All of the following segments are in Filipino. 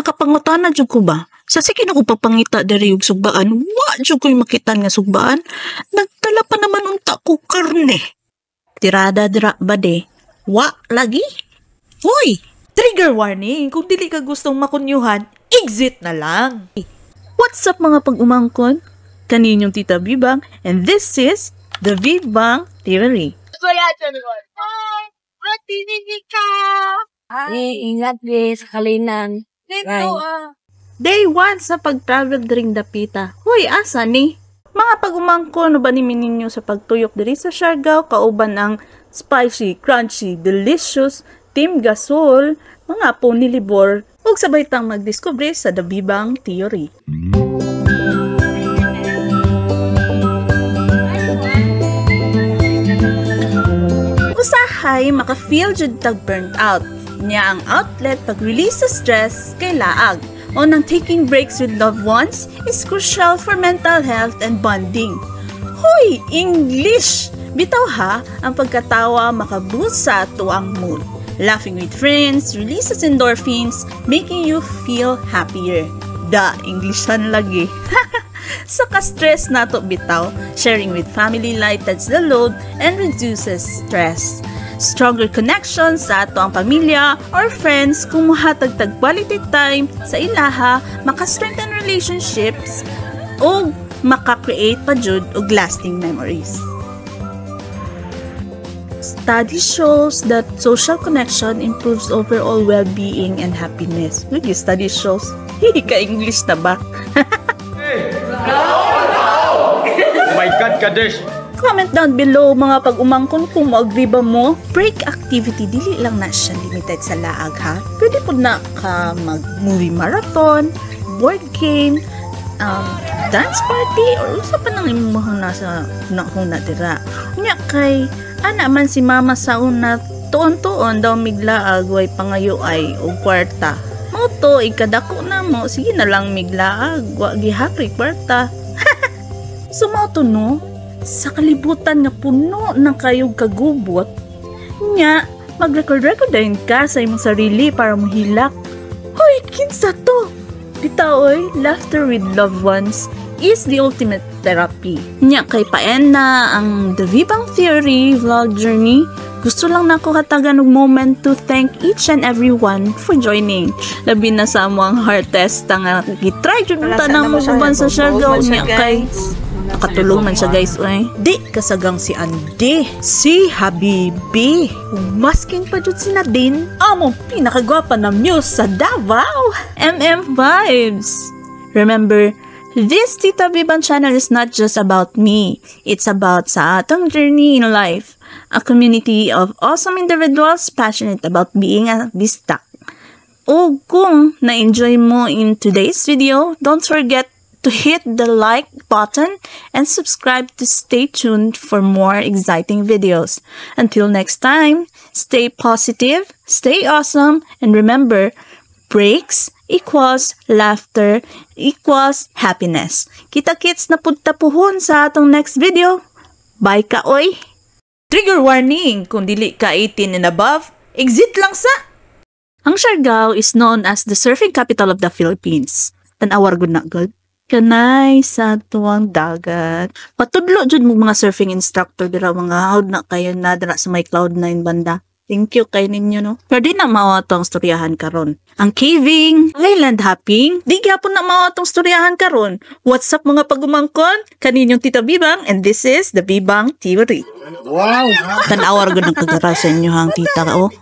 nakapangutana jud ko ba? Sa sige na ko pagpangita diri og sugbaan, wa jud ko'y makitan nga sugbaan. Nagtala pa naman unta ko karne. Tirada dira ba de? Wa lagi? Hoy! Trigger warning! Kung dili ka gustong makunyuhan, exit na lang! What's up mga pag-umangkon? Kaninyong Tita Bibang, and this is the Bibang Theory. Ingat guys, sa kalinan. Day 1 sa pag-travel during Dapita. Hoy, asa ni? Mga pag-umangkon, ba ni ninyo sa pagtuyok diri sa Siargao, kauban ang spicy, crunchy, delicious, Team Gasol, mga po nilibor, ug sabay tang magdiskubre sa The Bibang Theory. Usahay maka-feel jud tag burnt out. Nya ang outlet pag-release sa stress kay laag. O nang taking breaks with loved ones is crucial for mental health and bonding. Hoy, English! Bitaw ha, ang pagkatawa maka-boost sa ato ang mood. Laughing with friends releases endorphins, making you feel happier. Englishan lagi. Sa ka-stress nato bitaw, sharing with family lightens the load and reduces stress. Stronger connections sa ato ang pamilya or friends kung muhatag tag quality time sa ilaha, maka-strengthen relationships o maka-create pa jud og lasting memories. Study shows that social connection improves overall well-being and happiness. Look, study shows. Ka-English na ba? Oh my God, Kadesh! Comment down below mga pag-umangkon kung mo-agree ba mo. Break activity, dili lang na siya limited sa laag ha. Pwede po na ka mag-movie marathon, board game, dance party, or usa pa nang imuhang nasa nakuna dira. Unya kay, ana man si mama sa una, tuon-tuon daw miglaag, way pangayo ay o kwarta. Moto, ikadako na mo, sige na lang miglaag, wa gihapri kwarta. Sumoto no? Sa kalibutan nga puno ng kayog kagubot, nya, mag-record-record din ka sa imong sarili para mahilak. Hoy, kinsa to? Bitaoy, laughter with loved ones is the ultimate therapy. Nya, kay paen na ang The Bibang Theory vlog journey, gusto lang nako hatagan og moment to thank each and everyone for joining. Labi na sa among heart test nga gitry jud ta na mo uban sa Siargao nya kay nakatulong man siya guys, oy. Di kasagang si Andy, si Habibi, masking pa jud si Nadine, among pinakagwapa na muse sa Davao. MM Vibes! Remember, this Tita Bibang channel is not just about me. It's about sa atong journey in life. A community of awesome individuals passionate about being a bistak. O kung na-enjoy mo in today's video, don't forget to hit the like button and subscribe to stay tuned for more exciting videos. Until next time, stay positive, stay awesome, and remember, breaks equals laughter equals happiness. Kita-kits na pudtapuhon sa atong next video. Bye ka, oy! Trigger warning! Kung dili ka 18 and above, exit lang sa... Ang Siargao is known as the surfing capital of the Philippines. Tanawar gud na gud. Kanay sa tuwang dagat. Patudlo jud mo mga surfing instructor dira, mga haud na kayo na dira sa may Cloud9 banda. Thank you kay ninyo no. Pero di na mao atong storyahan karon. Ang caving, island hopping, di gyapon na mao atong storyahan karon. What's up mga pagumangkon? Kaninyong Tita Bibang, and this is the Bibang Theory. Wow! Tanawar gud ang kagara sa inyo hang tita ka oh.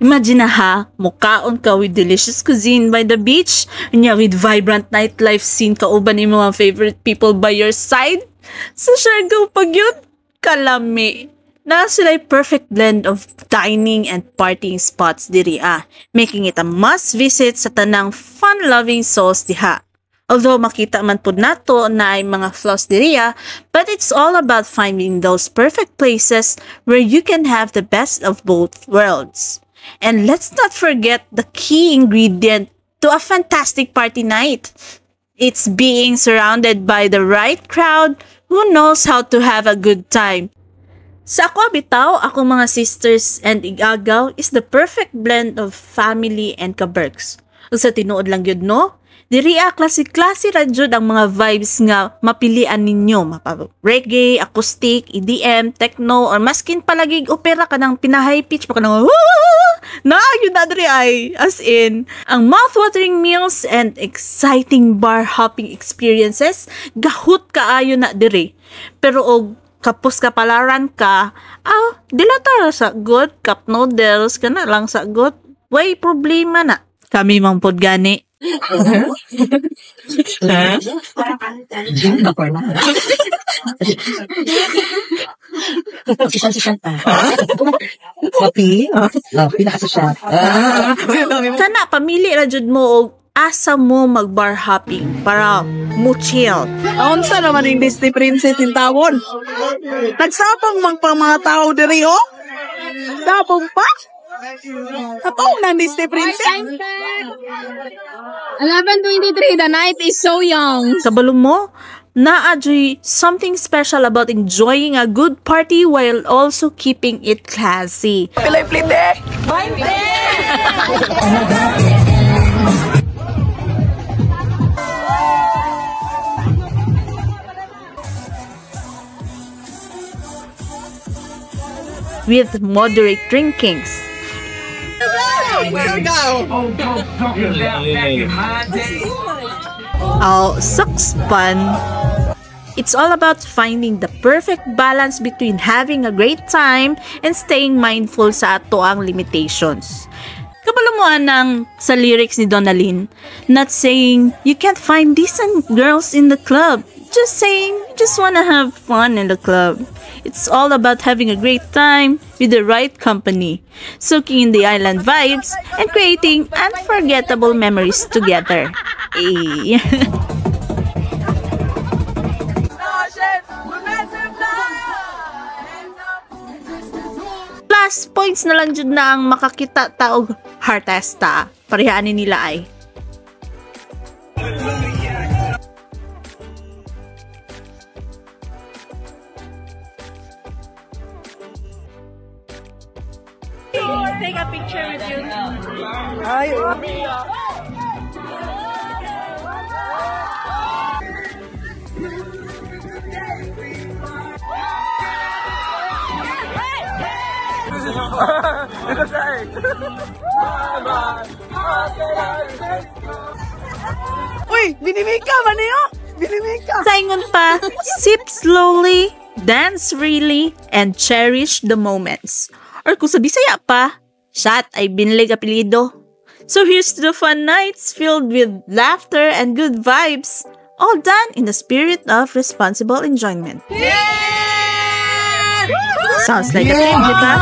Imagine na ha, mukaon ka with delicious cuisine by the beach, nya with vibrant nightlife scene kauban ni mga favorite people by your side. Sa Siargao pag yun, kalami. Na sila'y perfect blend of dining and partying spots diri making it a must-visit sa tanang fun-loving souls diha. Although makita man pud nato na ay mga flaws diriya, but it's all about finding those perfect places where you can have the best of both worlds. And let's not forget the key ingredient to a fantastic party night. It's being surrounded by the right crowd who knows how to have a good time. Sa ako bitaw, akong mga sisters and igagaw is the perfect blend of family and kaberks. Ug sa tinuod lang yun, no? Diri klase-klase ra jud ang mga vibes nga mapilian ninyo, reggae, acoustic, EDM, techno, or maskin palagig opera kanang pina-high pitch pa kanang yun na diri ay, as in, ang mouth-watering meals and exciting bar hopping experiences, gahut kaayo na diri. Pero og kapos kapalaran ka, dilata sa good, cup noodles, kana lang sa good, way problema na. Kami mang pod gani. Kana pamili ra jud mo og asa mo mag bar hopping para mo chill. Unsa naman yung Disney princess in tawon? Nagsapang mga tao diri oh. Sapong pa? Atong ng Disney princess? 11:23, the night is so young. Kabalo mo, naa-joy something special about enjoying a good party while also keeping it classy. Pilay plite! With moderate drinkings. Sucks fun. It's all about finding the perfect balance between having a great time and staying mindful sa ato ang limitations. Kabalo mo anang sa lyrics ni Donalyn, not saying you can't find decent girls in the club, just saying you just wanna have fun in the club. It's all about having a great time with the right company, soaking in the island vibes, and creating unforgettable memories together. Plus points na lang jud na ang makakita taog heartesta. Parehaanin nila ay. Take a picture with you. Ay, Uy, binimika man niyo? Binimika. Saingon pa, sip slowly, dance really, and cherish the moments. Or kung sa Bisaya pa, shot ay binlig apelido. So here's to the fun nights filled with laughter and good vibes, all done in the spirit of responsible enjoyment. Sounds like a dream, di ba?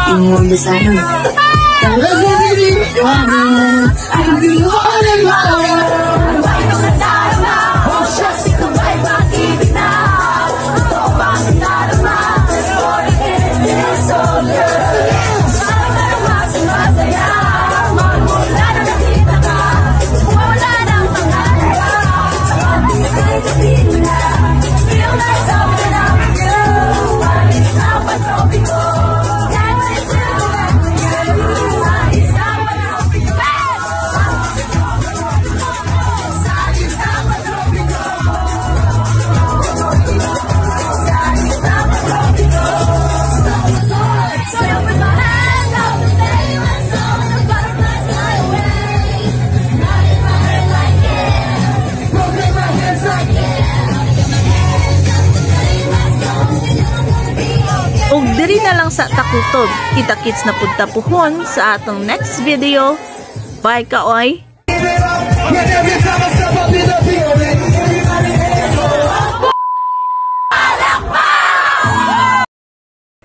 Og diri na lang sa takutog. Kita-kits na pud tapuhon sa atong next video. Bye kaoy.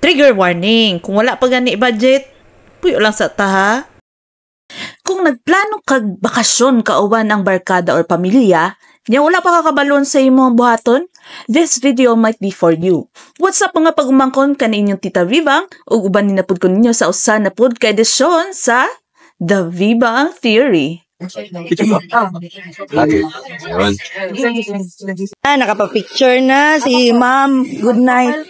Trigger warning. Kung wala pa gani budget, puyo lang sa taha. Kung nagplano kag bakasyon kauban ang barkada or pamilya, nya wala pa kakabalon sa imong buhaton, this video might be for you. What's up mga pag-umangkon kaninyong Tita Vibang ug uban ni napud ko ninyo sa usa na pud ka edisyon sa The Vibang Theory. Nakapapicture na si Ma'am. Good night.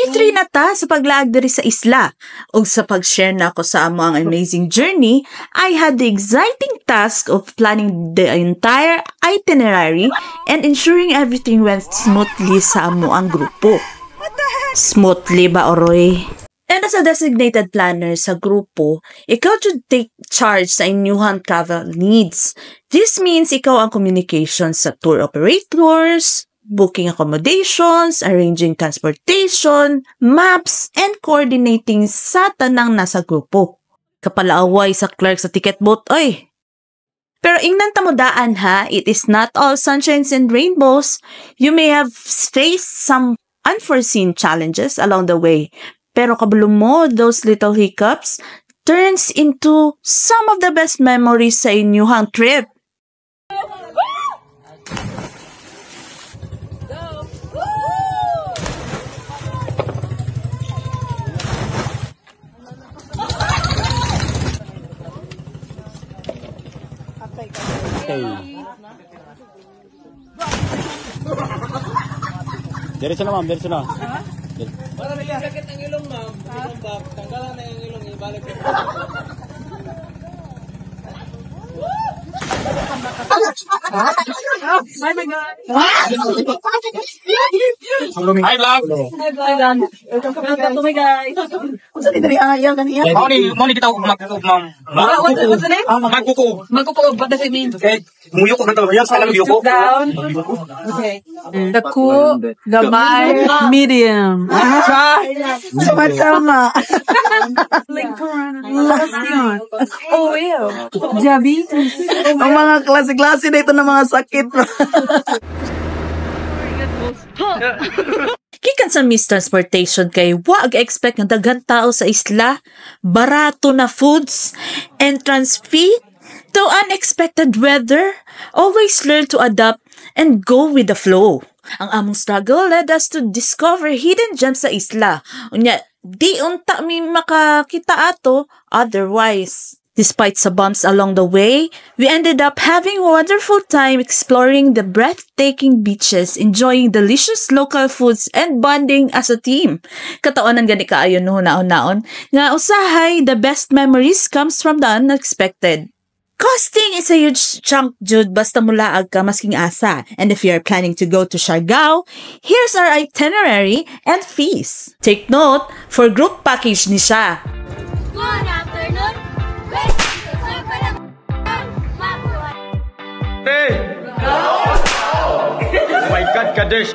Day 3 na ta sa paglaag diri sa isla. Ug sa pag-share na ako sa amo ang amazing journey, I had the exciting task of planning the entire itinerary and ensuring everything went smoothly sa amo ang grupo. Smoothly ba, Oroy? And as a designated planner sa grupo, ikaw should take charge sa inyuhang travel needs. This means ikaw ang communication sa tour operators, booking accommodations, arranging transportation, maps, and coordinating sa tanang nasa grupo. Kapalaaway sa clerk sa ticket booth, oy! Pero ingnan tamudaan ha, it is not all sunshines and rainbows. You may have faced some unforeseen challenges along the way. Pero kabalo mo, those little hiccups turns into some of the best memories sa inyuhang trip. Diretso na, ma'am. Diretso na. Sakit ang ilong, ma'am. Tanggalan na yung ilong. Ibalik ko. Hi, vlog! Welcome to my guys. Kung saan dari ayaw kaniya? Moni kita magkukup, ma'am. What's the name? Magkukup. Magkukup. What does it mean? Muyuko na to. Yan sa alam yuyuko. Down. Okay. The cool, the medium. Sama-sama. Like corona. Oh, ew. Jabi. Ang mga klase-klase na ito ng mga sakit. Kikan sa mistransportation kay wag expect ng daghang tao sa isla, barato na foods, entrance fee, to unexpected weather. Always learn to adapt and go with the flow. Ang among struggle led us to discover hidden gems sa isla. Unya, di unta mi makakita ato otherwise. Despite sa bumps along the way, we ended up having a wonderful time exploring the breathtaking beaches, enjoying delicious local foods, and bonding as a team. Kataonan gani kaayo no naon-naon, nga usahay, the best memories comes from the unexpected. Costing is a huge chunk, Jude, basta mulaag ka masking asa. And if you are planning to go to Siargao, here's our itinerary and fees. Take note, for group package ni siya. Good afternoon. Hey! Oh my God, Kadesh!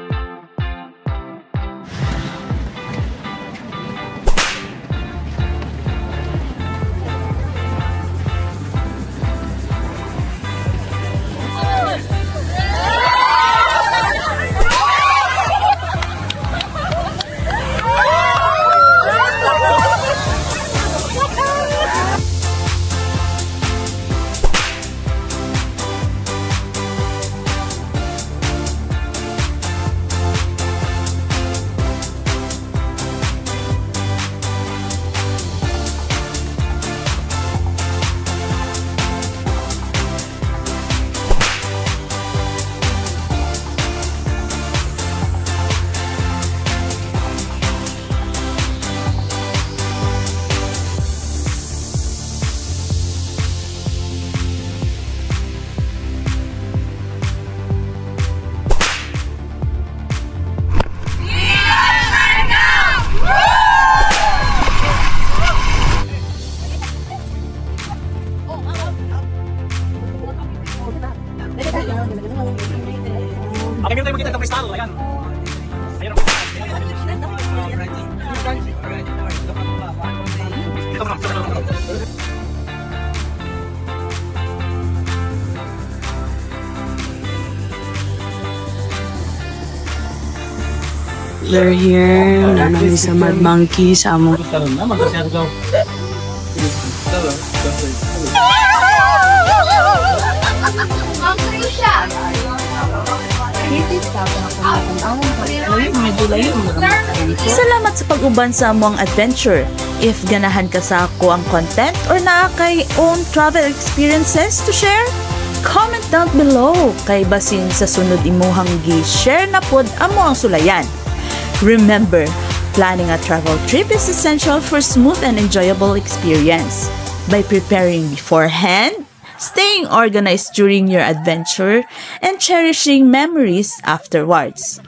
Tayo magkita ng kristal. Ayan. Ayan ang We're here. Namin sa Mad Monkey sa among Salamat sa pag-uban sa among adventure. If ganahan ka sa ako ang content or naa kay own travel experiences to share, comment down below kay basin sa sunod imuhang gi-share na pod amo ang sulayan. Remember, Planning a travel trip is essential for smooth and enjoyable experience. By preparing beforehand, staying organized during your adventure, and cherishing memories afterwards.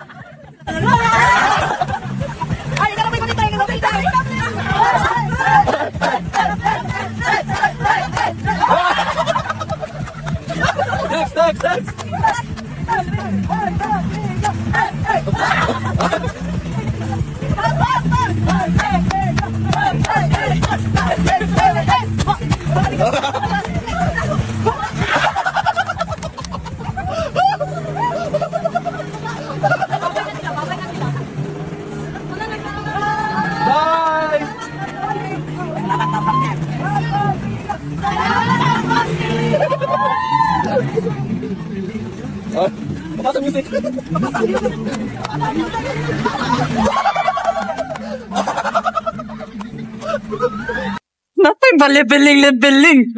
Napay ba leveling?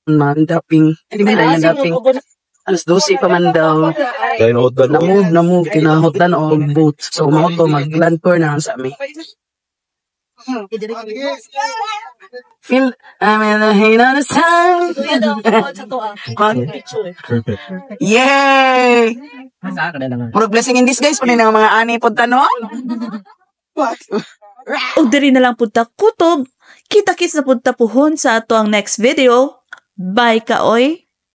Mandaping. Hindi mo na mandaping. Alas 12 pa man daw. Na-move, kinahotan o boat. So, moto, mag-land tour na sa amin. Feel, I'm in the heat of the sun. Yay! Murag blessing in disguise pa rin ang mga ani po tanong. O diri na lang punta kutob. Kita-kits na punta puhon sa ato ang next video. Bye kaoy!